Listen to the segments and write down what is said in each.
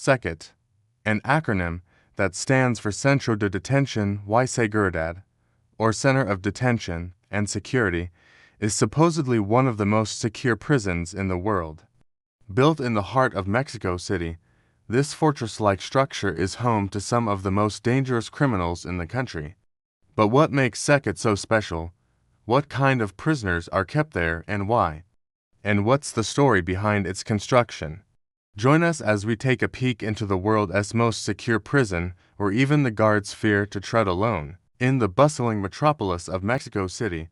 CECOT, an acronym that stands for Centro de Detención y Seguridad, or Center of Detention and Security, is supposedly one of the most secure prisons in the world. Built in the heart of Mexico City, this fortress-like structure is home to some of the most dangerous criminals in the country. But what makes CECOT so special? What kind of prisoners are kept there and why? And what's the story behind its construction? Join us as we take a peek into the world's most secure prison, where even the guards fear to tread alone. In the bustling metropolis of Mexico City,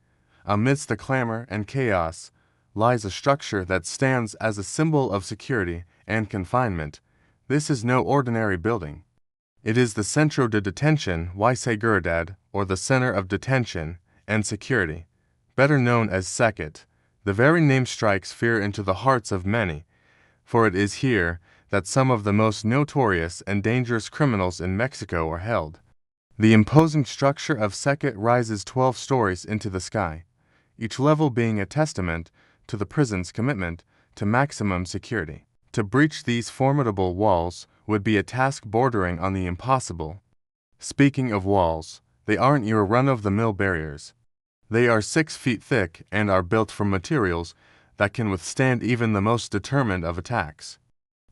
amidst the clamor and chaos, lies a structure that stands as a symbol of security and confinement. This is no ordinary building. It is the Centro de Detención y Seguridad, or the Center of Detention and Security, better known as CECOT. The very name strikes fear into the hearts of many, for it is here that some of the most notorious and dangerous criminals in Mexico are held. The imposing structure of CECOT rises 12 stories into the sky, each level being a testament to the prison's commitment to maximum security. To breach these formidable walls would be a task bordering on the impossible. Speaking of walls, they aren't your run-of-the-mill barriers. They are 6 feet thick and are built from materials that can withstand even the most determined of attacks.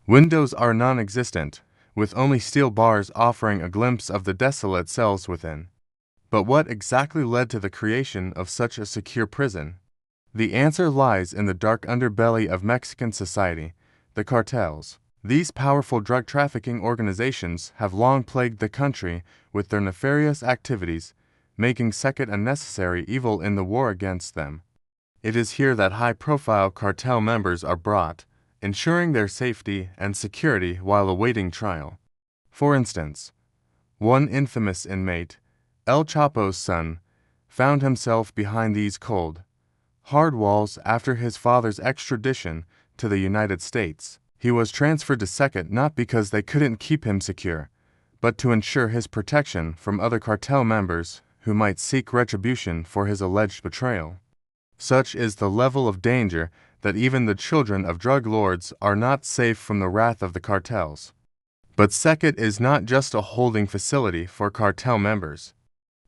Windows are non-existent, with only steel bars offering a glimpse of the desolate cells within. But what exactly led to the creation of such a secure prison? The answer lies in the dark underbelly of Mexican society, the cartels. These powerful drug trafficking organizations have long plagued the country with their nefarious activities, making CECOT a necessary evil in the war against them. It is here that high-profile cartel members are brought, ensuring their safety and security while awaiting trial. For instance, one infamous inmate, El Chapo's son, found himself behind these cold, hard walls after his father's extradition to the United States. He was transferred to CECOT not because they couldn't keep him secure, but to ensure his protection from other cartel members who might seek retribution for his alleged betrayal. Such is the level of danger that even the children of drug lords are not safe from the wrath of the cartels. But CECOT is not just a holding facility for cartel members.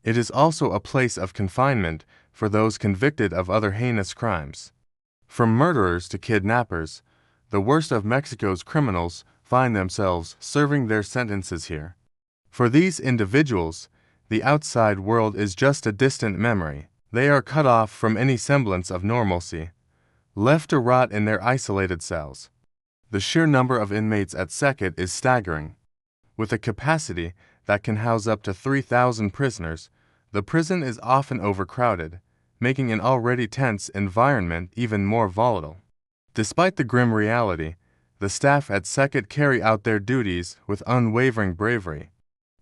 It is also a place of confinement for those convicted of other heinous crimes. From murderers to kidnappers, the worst of Mexico's criminals find themselves serving their sentences here. For these individuals, the outside world is just a distant memory. They are cut off from any semblance of normalcy, left to rot in their isolated cells. The sheer number of inmates at CECOT is staggering. With a capacity that can house up to 3,000 prisoners, the prison is often overcrowded, making an already tense environment even more volatile. Despite the grim reality, the staff at CECOT carry out their duties with unwavering bravery.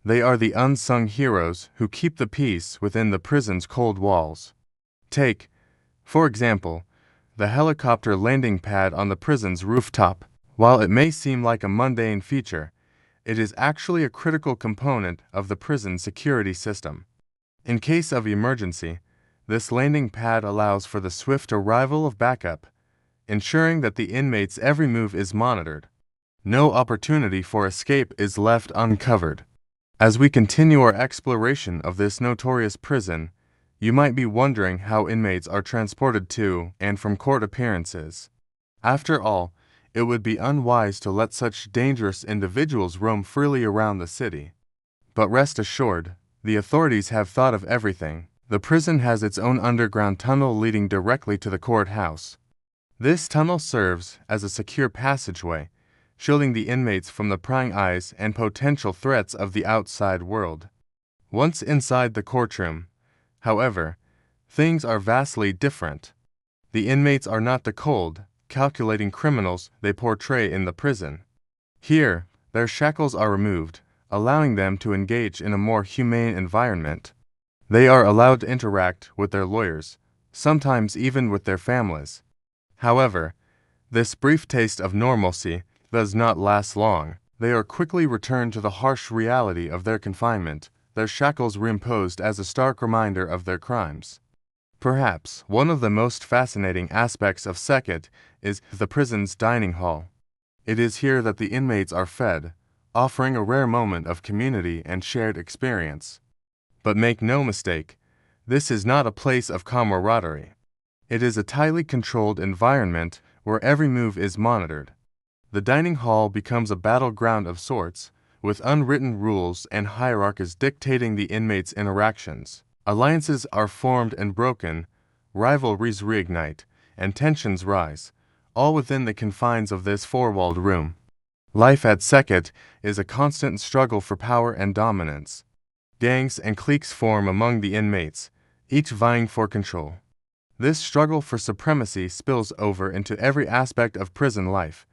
They are the unsung heroes who keep the peace within the prison's cold walls. Take, for example, the helicopter landing pad on the prison's rooftop. While it may seem like a mundane feature, it is actually a critical component of the prison's security system. In case of emergency, this landing pad allows for the swift arrival of backup, ensuring that the inmate's every move is monitored. No opportunity for escape is left uncovered. As we continue our exploration of this notorious prison, you might be wondering how inmates are transported to and from court appearances. After all, it would be unwise to let such dangerous individuals roam freely around the city. But rest assured, the authorities have thought of everything. The prison has its own underground tunnel leading directly to the courthouse. This tunnel serves as a secure passageway, shielding the inmates from the prying eyes and potential threats of the outside world. Once inside the courtroom, however, things are vastly different. The inmates are not the cold, calculating criminals they portray in the prison. Here, their shackles are removed, allowing them to engage in a more humane environment. They are allowed to interact with their lawyers, sometimes even with their families. However, this brief taste of normalcy does not last long. They are quickly returned to the harsh reality of their confinement, their shackles reimposed as a stark reminder of their crimes. Perhaps one of the most fascinating aspects of CECOT is the prison's dining hall. It is here that the inmates are fed, offering a rare moment of community and shared experience. But make no mistake, this is not a place of camaraderie. It is a tightly controlled environment where every move is monitored. The dining hall becomes a battleground of sorts, with unwritten rules and hierarchies dictating the inmates' interactions. Alliances are formed and broken, rivalries reignite, and tensions rise, all within the confines of this four-walled room. Life at CECOT is a constant struggle for power and dominance. Gangs and cliques form among the inmates, each vying for control. This struggle for supremacy spills over into every aspect of prison life,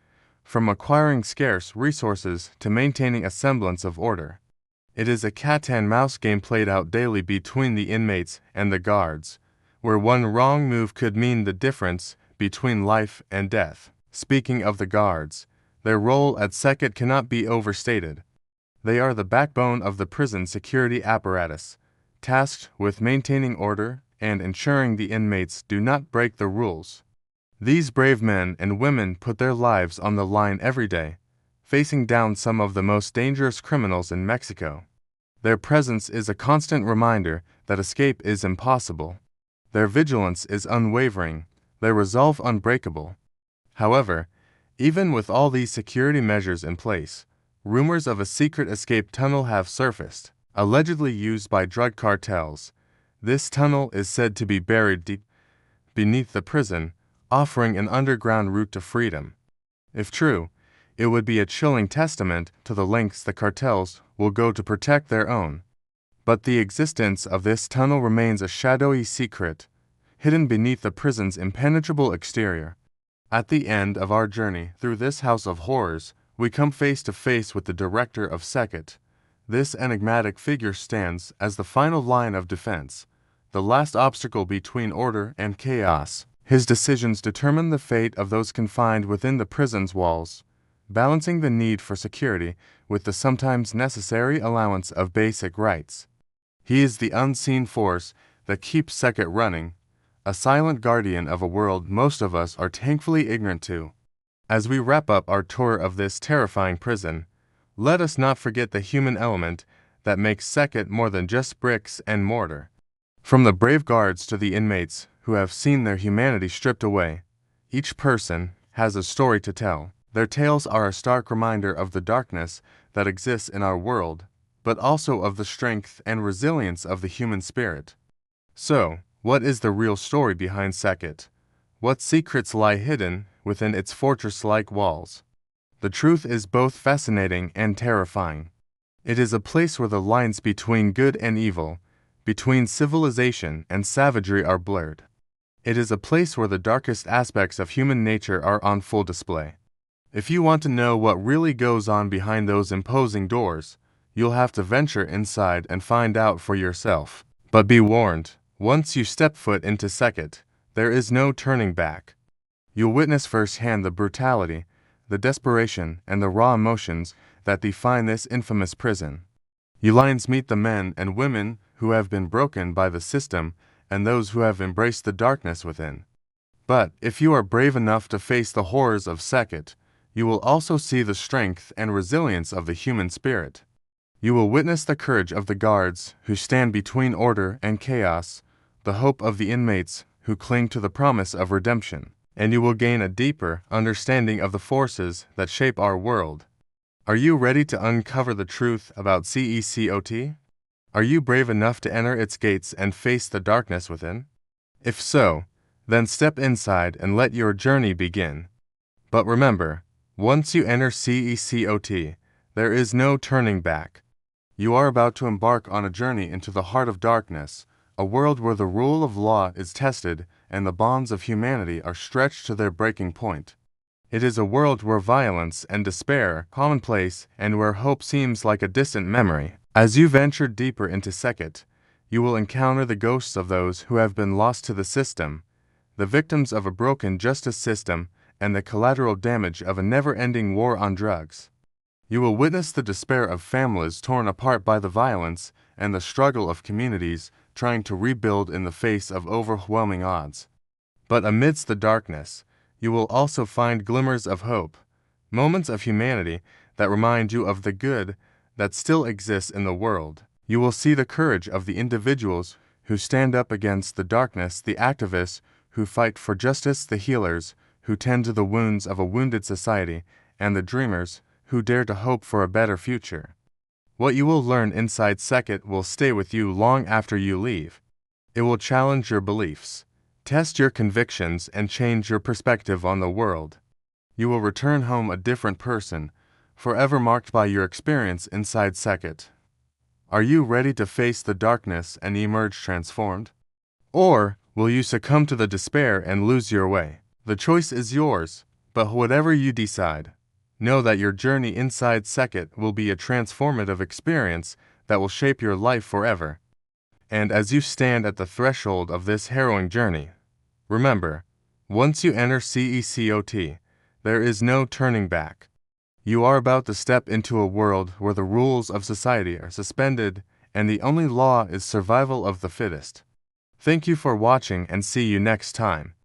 from acquiring scarce resources to maintaining a semblance of order. It is a cat-and-mouse game played out daily between the inmates and the guards, where one wrong move could mean the difference between life and death. Speaking of the guards, their role at CECOT cannot be overstated. They are the backbone of the prison security apparatus, tasked with maintaining order and ensuring the inmates do not break the rules. These brave men and women put their lives on the line every day, facing down some of the most dangerous criminals in Mexico. Their presence is a constant reminder that escape is impossible. Their vigilance is unwavering, their resolve unbreakable. However, even with all these security measures in place, rumors of a secret escape tunnel have surfaced, allegedly used by drug cartels. This tunnel is said to be buried deep beneath the prison, offering an underground route to freedom. If true, it would be a chilling testament to the lengths the cartels will go to protect their own. But the existence of this tunnel remains a shadowy secret, hidden beneath the prison's impenetrable exterior. At the end of our journey through this house of horrors, we come face to face with the director of CECOT. This enigmatic figure stands as the final line of defense, the last obstacle between order and chaos. His decisions determine the fate of those confined within the prison's walls, balancing the need for security with the sometimes necessary allowance of basic rights. He is the unseen force that keeps CECOT running, a silent guardian of a world most of us are thankfully ignorant to. As we wrap up our tour of this terrifying prison, let us not forget the human element that makes CECOT more than just bricks and mortar. From the brave guards to the inmates who have seen their humanity stripped away, each person has a story to tell. Their tales are a stark reminder of the darkness that exists in our world, but also of the strength and resilience of the human spirit. So, what is the real story behind CECOT? What secrets lie hidden within its fortress-like walls? The truth is both fascinating and terrifying. It is a place where the lines between good and evil, between civilization and savagery are blurred. It is a place where the darkest aspects of human nature are on full display. If you want to know what really goes on behind those imposing doors, you'll have to venture inside and find out for yourself. But be warned, once you step foot into CECOT, there is no turning back. You'll witness firsthand the brutality, the desperation, and the raw emotions that define this infamous prison. You lions meet the men and women who have been broken by the system and those who have embraced the darkness within. But if you are brave enough to face the horrors of CECOT, you will also see the strength and resilience of the human spirit. You will witness the courage of the guards who stand between order and chaos, the hope of the inmates who cling to the promise of redemption, and you will gain a deeper understanding of the forces that shape our world. Are you ready to uncover the truth about CECOT? Are you brave enough to enter its gates and face the darkness within? If so, then step inside and let your journey begin. But remember, once you enter CECOT, there is no turning back. You are about to embark on a journey into the heart of darkness, a world where the rule of law is tested and the bonds of humanity are stretched to their breaking point. It is a world where violence and despair are commonplace and where hope seems like a distant memory. As you venture deeper into CECOT, you will encounter the ghosts of those who have been lost to the system, the victims of a broken justice system, and the collateral damage of a never-ending war on drugs. You will witness the despair of families torn apart by the violence and the struggle of communities trying to rebuild in the face of overwhelming odds. But amidst the darkness, you will also find glimmers of hope, moments of humanity that remind you of the good that still exists in the world. You will see the courage of the individuals who stand up against the darkness, the activists who fight for justice, the healers who tend to the wounds of a wounded society, and the dreamers who dare to hope for a better future. What you will learn inside CECOT will stay with you long after you leave. It will challenge your beliefs, test your convictions, and change your perspective on the world. You will return home a different person, forever marked by your experience inside CECOT. Are you ready to face the darkness and emerge transformed? Or will you succumb to the despair and lose your way? The choice is yours, but whatever you decide, know that your journey inside CECOT will be a transformative experience that will shape your life forever. And as you stand at the threshold of this harrowing journey, remember, once you enter CECOT, there is no turning back. You are about to step into a world where the rules of society are suspended and the only law is survival of the fittest. Thank you for watching and see you next time.